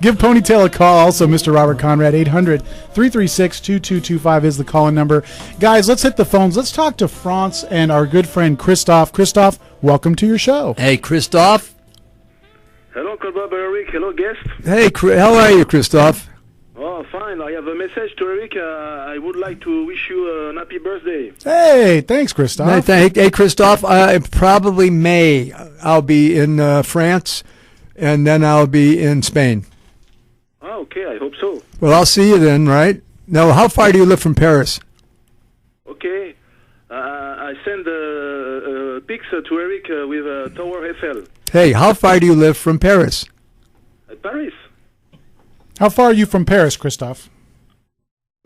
Give Ponytail a call. Also, Mr. Robert Conrad, 800-336-2225 is the calling number. Guys, let's hit the phones. Let's talk to France and our good friend Christophe. Christophe, welcome to your show. Hey, Christophe. Hello, Bob, Eric. Hello, guest. Hey, how are you, Christophe? Oh, fine. I have a message to Eric. I would like to wish you a happy birthday. Hey, thanks, Christophe. Hey, Christophe, probably May. I'll be in France, and then I'll be in Spain. Oh, okay, I hope so. Well, I'll see you then, right? Now, how far do you live from Paris? Okay. I send pics to Eric with Tower Eiffel. Hey, how far do you live from Paris? Paris. How far are you from Paris, Christophe?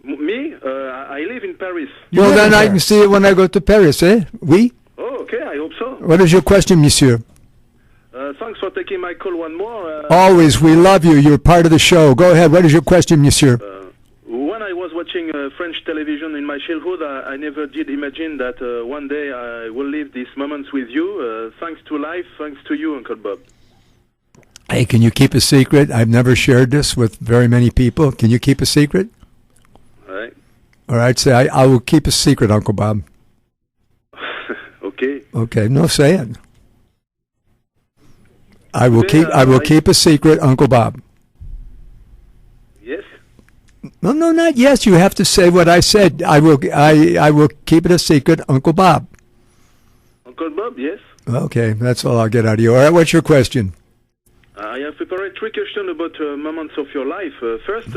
Me? I live in Paris. Well, then I can see it when I go to Paris, eh? Oui? Oh, okay, I hope so. What is your question, monsieur? Thanks for taking my call one more. Always, we love you. You're part of the show. Go ahead. What is your question, monsieur? When I was watching French television in my childhood, I never did imagine that one day I will live these moments with you. Thanks to life, thanks to you, Uncle Bob. Hey, can you keep a secret? I've never shared this with very many people. Can you keep a secret? All right, say, I will keep a secret, Uncle Bob. Okay. Okay, no, say it. I will keep a secret, Uncle Bob. Yes? No, not yes. You have to say what I said. I will keep it a secret, Uncle Bob. Uncle Bob, yes? Okay, that's all I'll get out of you. All right, what's your question? I have prepared 3 questions about moments of your life. First,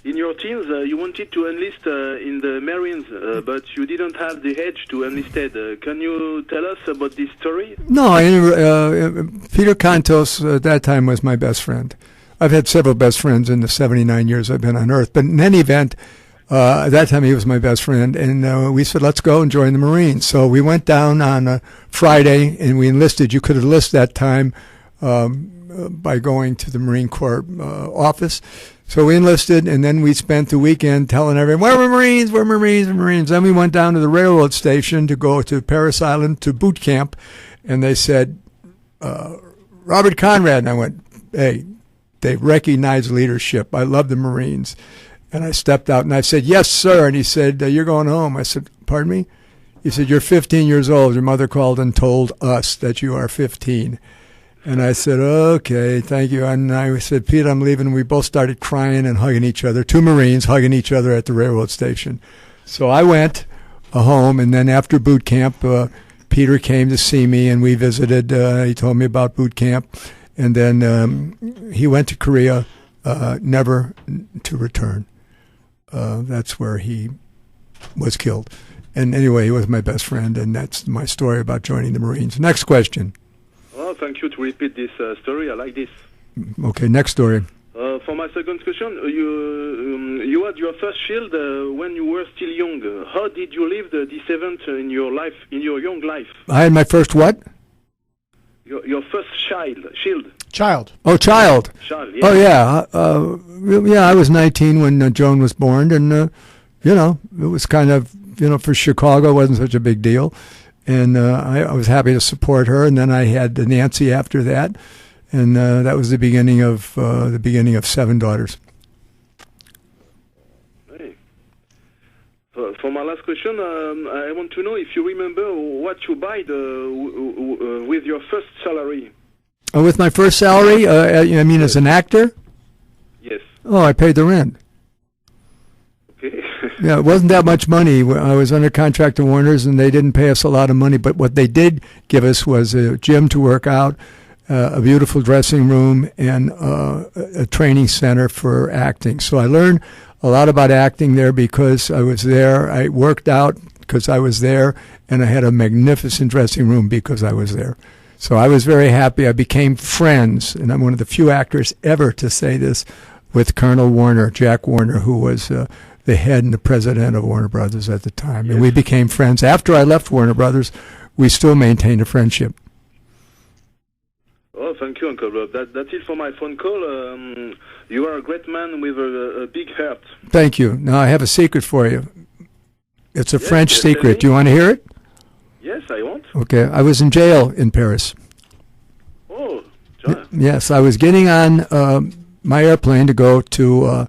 in your teens, you wanted to enlist in the Marines, but you didn't have the age to enlisted. Can you tell us about this story? No, Peter Cantos at that time was my best friend. I've had several best friends in the 79 years I've been on Earth, but in any event, at that time he was my best friend, and we said, let's go and join the Marines. So we went down on a Friday, and we enlisted. You could enlist that time by going to the Marine Corps office. So we enlisted, and then we spent the weekend telling everyone, we're Marines, we're Marines, we're Marines. Then we went down to the railroad station to go to Parris Island to boot camp, and they said, Robert Conrad. And I went, hey, they recognize leadership. I love the Marines. And I stepped out, and I said, yes, sir. And he said, you're going home. I said, pardon me? He said, you're 15 years old. Your mother called and told us that you are 15. And I said, okay, thank you. And I said, Pete, I'm leaving. We both started crying and hugging each other, 2 Marines hugging each other at the railroad station. So I went home, and then after boot camp, Peter came to see me, and we visited. He told me about boot camp. And then he went to Korea, never to return. That's where he was killed. And anyway, he was my best friend, and that's my story about joining the Marines. Next question. Oh, thank you to repeat this story. I like this. Okay, next story. For my second question, you had your first child when you were still young. How did you live this event in your life, in your young life? I had my first what? Your first child. Oh, child. Child, yeah. Oh, yeah. Yeah, I was 19 when Joan was born, and, it was kind of, for Chicago, it wasn't such a big deal. And I was happy to support her, and then I had Nancy after that, and that was the beginning of 7 daughters. Hey. For my last question, I want to know if you remember what you buy with your first salary. With my first salary, I mean, as an actor? Yes. Oh, I paid the rent. Okay. Yeah, it wasn't that much money. I was under contract to Warner's, and they didn't pay us a lot of money. But what they did give us was a gym to work out, a beautiful dressing room, and a training center for acting. So I learned a lot about acting there because I was there. I worked out because I was there, and I had a magnificent dressing room because I was there. So I was very happy. I became friends, and I'm one of the few actors ever to say this, with Colonel Warner, Jack Warner, who was the head and the president of Warner Brothers at the time. Yes. And we became friends. After I left Warner Brothers, we still maintained a friendship. Oh, thank you, Uncle Bob. That's it for my phone call. You are a great man with a big heart. Thank you. Now, I have a secret for you. It's a French secret. Do you want to hear it? Yes, I want. Okay. I was in jail in Paris. Oh, John. Yes, I was getting on my airplane to go to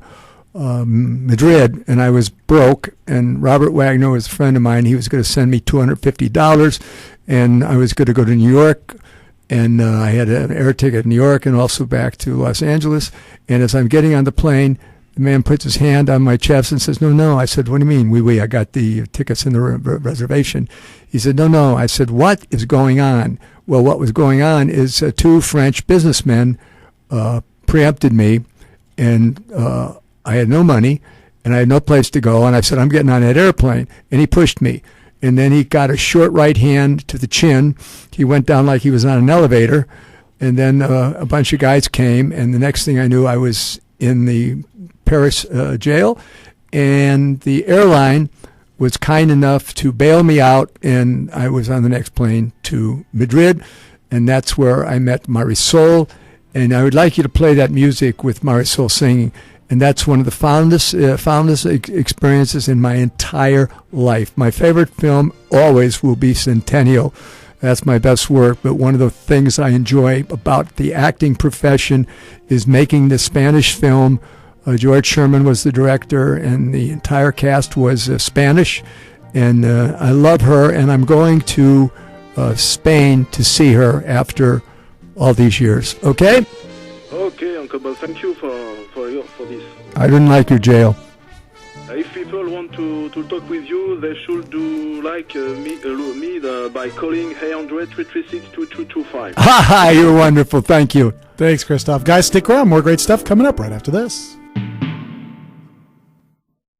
Madrid, and I was broke, and Robert Wagner was a friend of mine. He was going to send me $250, and I was going to go to New York, and I had an air ticket to New York and also back to Los Angeles. And as I'm getting on the plane, the man puts his hand on my chest and says, no. I said, what do you mean? Oui, I got the tickets in the reservation. He said, no. I said, what is going on? Well, what was going on is two French businessmen preempted me, and I had no money, and I had no place to go. And I said, I'm getting on that airplane. And he pushed me. And then he got a short right hand to the chin. He went down like he was on an elevator. And then a bunch of guys came, and the next thing I knew, I was in the Paris jail, and the airline was kind enough to bail me out, and I was on the next plane to Madrid, and that's where I met Marisol. And I would like you to play that music with Marisol singing, and that's one of the fondest experiences in my entire life. My favorite film always will be Centennial. That's my best work, but one of the things I enjoy about the acting profession is making the Spanish film. George Sherman was the director, and the entire cast was Spanish, and I love her, and I'm going to Spain to see her after all these years. Okay? Okay, Uncle Bob, thank you for this. I didn't like your jail. If people want to talk with you, they should do like me by calling 800-336-2225. Ha ha, you're wonderful. Thank you. Thanks, Christoph. Guys, stick around. More great stuff coming up right after this.